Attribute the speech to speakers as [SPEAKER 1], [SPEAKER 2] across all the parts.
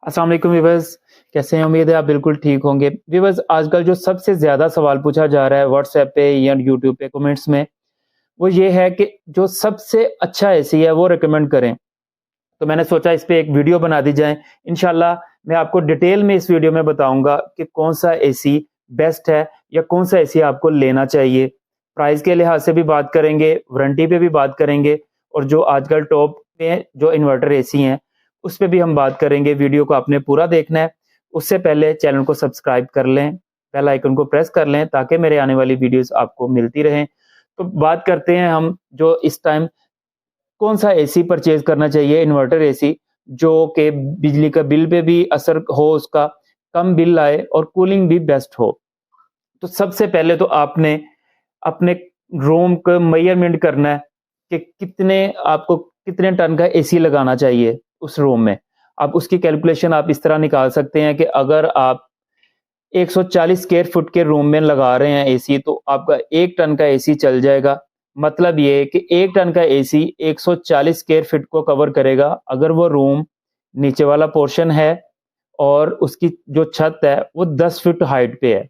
[SPEAKER 1] अस्सलाम वालेकुम व्यूअर्स, कैसे हैं? उम्मीद है आप बिल्कुल ठीक होंगे। व्यूअर्स, आजकल जो सबसे ज़्यादा सवाल पूछा जा रहा है व्हाट्सएप पे या यूट्यूब पे कमेंट्स में, वो ये है कि जो सबसे अच्छा एसी है वो रिकमेंड करें। तो मैंने सोचा इस पे एक वीडियो बना दी जाए। इंशाल्लाह मैं आपको डिटेल में इस वीडियो में बताऊँगा कि कौन-सा एसी बेस्ट है या कौन-सा एसी आपको लेना चाहिए। प्राइस के लिहाज से भी बात करेंगे, वारंटी पे भी बात करेंगे और जो आजकल टॉप पे जो इन्वर्टर एसी हैं, उस पे भी हम बात करेंगे। वीडियो को आपने पूरा देखना है। उससे पहले चैनल को सब्सक्राइब कर लें, बेल आइकन को प्रेस कर लें ताकि मेरे आने वाली वीडियोज़ आपको मिलती रहें। तो बात करते हैं हम जो इस टाइम कौन-सा एसी परचेज़ करना चाहिए, इन्वर्टर एसी, जो कि बिजली का बिल पे भी असर हो उसका, कम बिल आए और कूलिंग भी बेस्ट हो। तो सबसे पहले तो आपने अपने रूम का मेज़रमेंट करना है कि आपको कितने टन का एसी लगाना चाहिए उस रूम में। अब उसकी कैलकुलेशन आप इस तरह निकाल सकते हैं कि अगर आप 140 स्क्वायर फुट के रूम में लगा रहे हैं एसी, तो आपका 1 टन का एसी चल जाएगा। मतलब ये है कि 1 टन का एसी 140 स्क्वायर फीट को कवर करेगा अगर वो रूम नीचे वाला पोर्शन है और उसकी जो छत है वो 10 फीट हाइट पे है,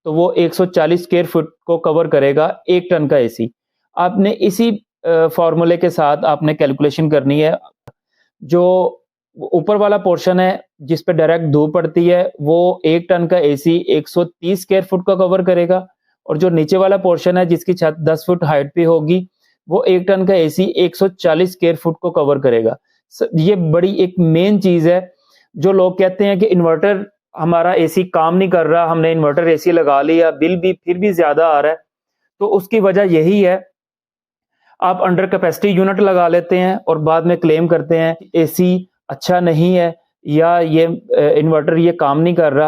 [SPEAKER 1] तो वो 140 स्क्वायर फुट को कवर करेगा 1 टन का एसी। आपने इसी फ़ॉर्मूले के साथ आपने कैलकुलेशन करनी है। जो ऊपर वाला पोर्शन है जिस पे डायरेक्ट धूप पड़ती है, वो 1 टन का एसी 130 स्क्वायर फुट को कवर करेगा और जो नीचे वाला पोर्शन है जिसकी छत 10 फुट हाइट पे होगी, वो 1 टन का एसी 140 स्क्वायर फुट को कवर करेगा। ये बड़ी एक मेन चीज़ है। जो लोग कहते हैं कि इन्वर्टर हमारा एसी काम नहीं कर रहा, हमने इन्वर्टर एसी लगा लिया, बिल भी फिर भी ज़्यादा आ रहा है, तो उसकी वजह यही है। आप अंडर कैपेसिटी यूनिट लगा लेते हैं और बाद में क्लेम करते हैं एसी अच्छा नहीं है या ये इन्वर्टर ये काम नहीं कर रहा।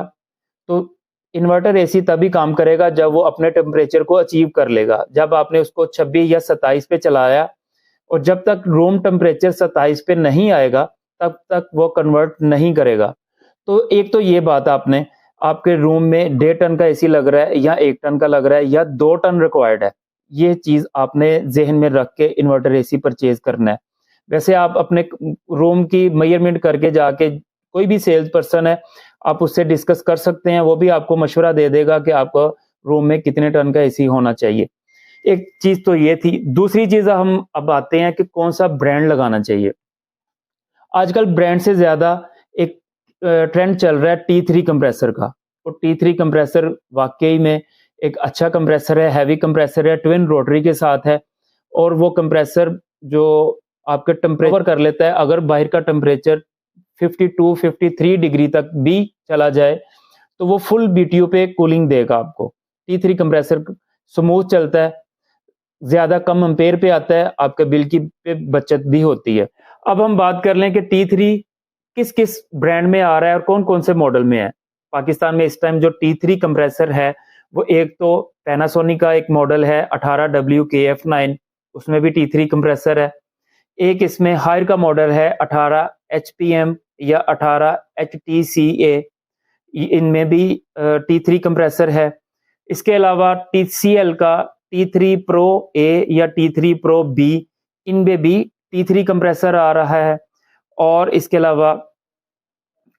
[SPEAKER 1] तो इन्वर्टर एसी तभी काम करेगा जब वो अपने टेम्परेचर को अचीव कर लेगा। जब आपने उसको 26 या 27 पे चलाया और जब तक रूम टेम्परेचर 27 पे नहीं आएगा, तब तक वो कन्वर्ट नहीं करेगा। तो एक तो ये बात आपने आपके रूम में 1.5 टन का एसी लग रहा है या 1 टन का लग रहा है या 2 टन रिक्वायर्ड है, ये चीज़ आपने ज़हन में रख के इन्वर्टर एसी परचेज़ करना है। वैसे आप अपने रूम की मेज़रमेंट करके जाके कोई भी सेल्स पर्सन है, आप उससे डिस्कस कर सकते हैं, वो भी आपको मशवरा दे देगा कि आपका रूम में कितने टन का एसी होना चाहिए। एक चीज़ तो ये थी। दूसरी चीज़ हम अब आते हैं कि कौन-सा ब्रांड लगाना चाहिए। आजकल ब्रांड से ज़्यादा एक ट्रेंड चल रहा है T3 कंप्रेसर का। और T3 कंप्रेसर वाक़ई में एक अच्छा कंप्रेसर है, हेवी कंप्रेसर है, ट्विन रोटरी के साथ है और वो कंप्रेसर जो आपके टेम्परेचर कर लेता है, अगर बाहर का टेम्परेचर 52-53 डिग्री तक भी चला जाए, तो वो फुल बीटीयू पे कूलिंग देगा आपको। T3 कंप्रेसर स्मूथ चलता है, ज़्यादा कम एम्पेयर पे आता है, आपके बिल की पे बचत भी होती है। अब हम बात कर लें कि T3 किस-किस ब्रांड में आ रहा है और कौन-कौन से मॉडल में है। पाकिस्तान में इस टाइम जो T3 कंप्रेसर है, वो एक तो पैनासोनिक का एक मॉडल है 18WKF9, उसमें भी T3 कंप्रेसर है। एक इसमें हायर का मॉडल है 18 एचपीएम या 18 एचटीसीए, इनमें भी T3 कंप्रेसर है। इसके अलावा TCL का T3 Pro A या T3 Pro B, इनमें भी T3 कंप्रेसर आ रहा है। और इसके अलावा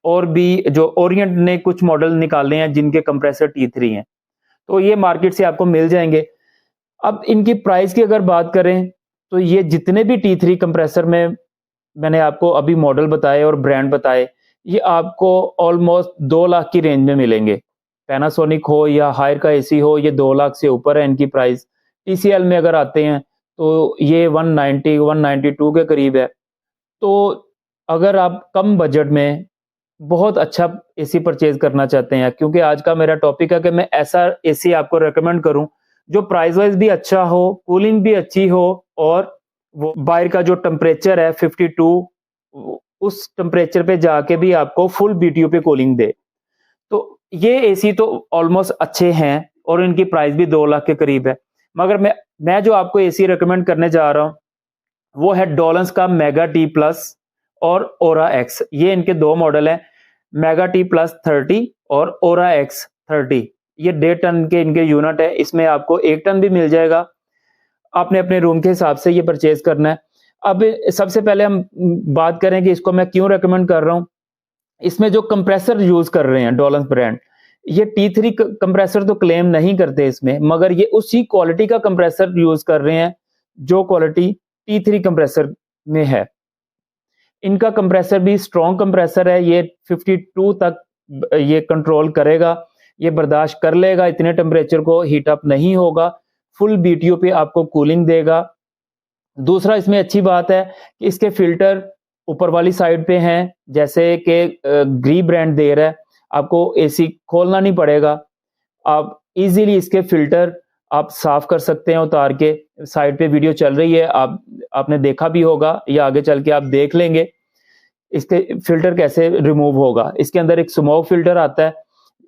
[SPEAKER 1] और भी जो ओरिएंट ने कुछ मॉडल निकाले हैं जिनके कंप्रेसर T3 हैं, तो ये मार्केट से आपको मिल जाएंगे। अब इनकी प्राइस की अगर बात करें, तो ये जितने भी T3 कंप्रेसर में मैंने आपको अभी मॉडल बताए और ब्रांड बताए, ये आपको ऑलमोस्ट 2 लाख की रेंज में मिलेंगे। पैनासोनिक हो या हायर का एसी हो, ये 2 लाख से ऊपर है इनकी प्राइस। TCL में अगर आते हैं तो ये 192 के करीब है। तो अगर आप कम बजट में बहुत अच्छा एसी परचेज करना चाहते हैं, क्योंकि आज का मेरा टॉपिक है कि मैं ऐसा एसी आपको रेकमेंड करूं जो प्राइस वाइज भी अच्छा हो, कूलिंग भी अच्छी हो और वो बाहर का जो टेम्परेचर है 52, उस टेम्परेचर पे जाके भी आपको फुल बीटीयू पे कूलिंग दे। तो ये एसी तो ऑलमोस्ट अच्छे हैं और इनकी प्राइस भी 2 लाख के करीब है। मगर मैं जो आपको एसी रेकमेंड करने जा रहा हूं, वो है डॉलन्स का मेगा टी प्लस और ओरा एक्स। ये इनके 2 मॉडल हैं, मेगा टी प्लस 30 और ओरा एक्स 30। ये 1.5 टन के इनके यूनिट है, इसमें आपको 1 टन भी मिल जाएगा। आपने अपने रूम के हिसाब से ये परचेज करना है। अब सबसे पहले हम बात करें कि इसको मैं क्यों रेकमेंड कर रहा हूं। इसमें जो कंप्रेसर यूज कर रहे हैं डोलंस ब्रांड, ये T3 कंप्रेसर तो क्लेम नहीं करते इसमें, मगर ये उसी क्वालिटी का कंप्रेसर यूज कर रहे हैं जो क्वालिटी T3 कंप्रेसर में है। इनका कंप्रेसर भी स्ट्रॉन्ग कंप्रेसर है, ये 52 तक ये कंट्रोल करेगा, ये बर्दाश्त कर लेगा, इतने टेम्परेचर को हीट अप नहीं होगा, फुल BTU पे आपको कूलिंग देगा। दूसरा इसमें अच्छी बात है कि इसके फिल्टर ऊपर वाली साइड पे हैं, जैसे कि ग्री ब्रांड दे रहा है, आपको AC खोलना नहीं पड़ेगा, आप इजीली इसके फिल्टर आप साफ कर सकते हैं उतार के। साइड पे वीडियो चल रही है, आपने देखा भी होगा या आगे चल के आप देख लेंगे इसके फिल्टर कैसे रिमूव होगा। इसके अंदर एक स्मोक फिल्टर आता है,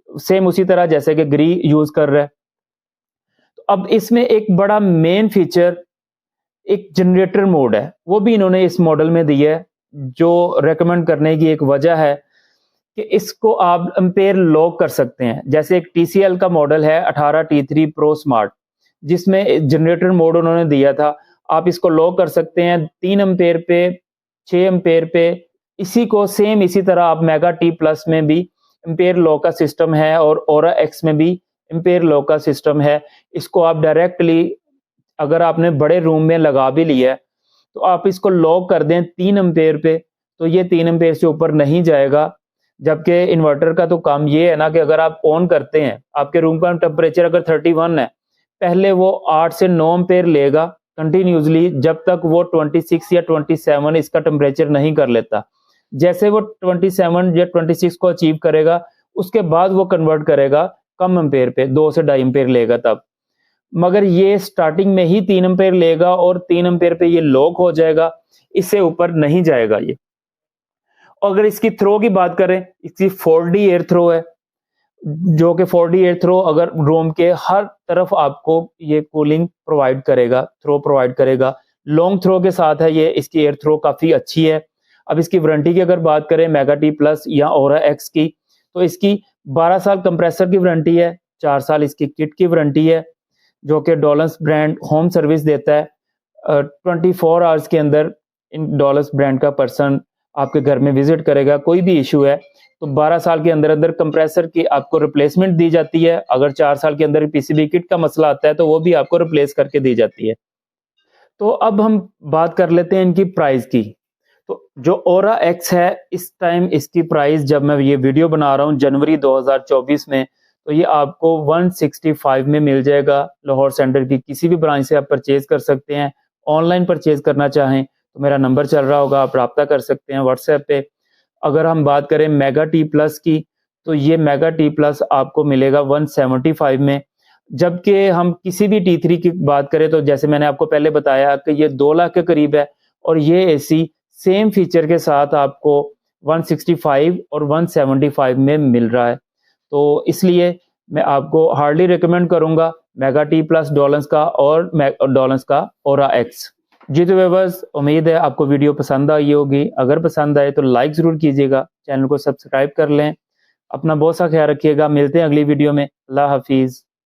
[SPEAKER 1] सेम उसी तरह जैसे कि ग्री यूज कर रहा है। तो अब इसमें एक बड़ा मेन फीचर एक जनरेटर मोड है, वो भी इन्होंने इस मॉडल में दी है, जो रेकमेंड करने की एक वजह है कि इसको आप एम्पेयर लॉक कर सकते हैं। जैसे एक TCL का मॉडल है 18T3 Pro Smart, जिसमें जनरेटर मोड उन्होंने दिया था, आप इसको लॉक कर सकते हैं 3 एम्पेयर पे, 6 एम्पेयर पे। इसी को सेम इसी तरह आप मेगा T प्लस में भी एम्पेयर लॉक का सिस्टम है और Aura X में भी एम्पेयर लॉक का सिस्टम है। इसको आप डायरेक्टली अगर आपने बड़े रूम में लगा भी लिया है तो आप इसको लॉक कर दें 3 एम्पेयर पे, तो ये 3 एम्पेयर से ऊपर नहीं जाएगा। जबकि इन्वर्टर का तो काम ये है ना कि अगर आप ऑन करते हैं, आपके रूम का टेम्परेचर अगर 31 है, पहले वो 8 से 9 एम्पेयर लेगा कंटिन्यूसली, जब तक वो 26 या 27 इसका टेम्परेचर नहीं कर लेता। जैसे वो 27 या 26 को अचीव करेगा, उसके बाद वो कन्वर्ट करेगा कम एम्पेयर पे, 2 से 2.5 एम्पेयर लेगा तब। मगर ये स्टार्टिंग में ही 3 एम्पेयर लेगा और 3 एम्पेयर पे ये लॉक हो जाएगा, इससे ऊपर नहीं जाएगा ये। अगर इसकी थ्रो की बात करें, इसकी 4D एयर थ्रो है, जो कि 4D एयर थ्रो अगर रूम के हर तरफ आपको ये कूलिंग प्रोवाइड करेगा, थ्रो प्रोवाइड करेगा। लॉन्ग थ्रो के साथ है ये, इसकी एयर थ्रो काफ़ी अच्छी है। अब इसकी वारंटी की अगर बात करें मेगा T प्लस या Aura X की, तो इसकी 12 साल कंप्रेसर की वारंटी है, 4 साल इसकी किट की वारंटी है, जो कि डोलंस ब्रांड होम सर्विस देता है। 24 आवर्स के अंदर इन डोलंस ब्रांड का पर्सन आपके घर में विजिट करेगा। कोई भी इशू है तो 12 साल के अंदर अंदर कंप्रेसर की आपको रिप्लेसमेंट दी जाती है। अगर 4 साल के अंदर PCB किट का मसला आता है तो वो भी आपको रिप्लेस करके दी जाती है। तो अब हम बात कर लेते हैं इनकी प्राइस की। तो जो Aura X है, इस टाइम इसकी प्राइस, जब मैं ये वीडियो बना रहा हूँ जनवरी 2024 में, तो ये आपको 165 में मिल जाएगा। लाहौर सेंटर की किसी भी ब्रांच से आप परचेज कर सकते हैं। ऑनलाइन परचेज करना चाहें तो मेरा नंबर चल रहा होगा, आप रब्ता कर सकते हैं व्हाट्सएप पे। अगर हम बात करें मेगा T प्लस की, तो ये मेगा T प्लस आपको मिलेगा 175 में। जबकि हम किसी भी T3 की बात करें तो जैसे मैंने आपको पहले बताया कि ये 2 लाख के करीब है, और ये AC सेम फीचर के साथ आपको 165 और 175 में मिल रहा है। तो इसलिए मैं आपको हार्डली रिकमेंड करूंगा मेगा T प्लस डोलंस का और डोलंस का Aura X। जी तो व्यूअर्स, उम्मीद है आपको वीडियो पसंद आई होगी। अगर पसंद आए तो लाइक ज़रूर कीजिएगा, चैनल को सब्सक्राइब कर लें। अपना बहुत सा ख्याल रखिएगा, मिलते हैं अगली वीडियो में। अल्लाह हाफिज़।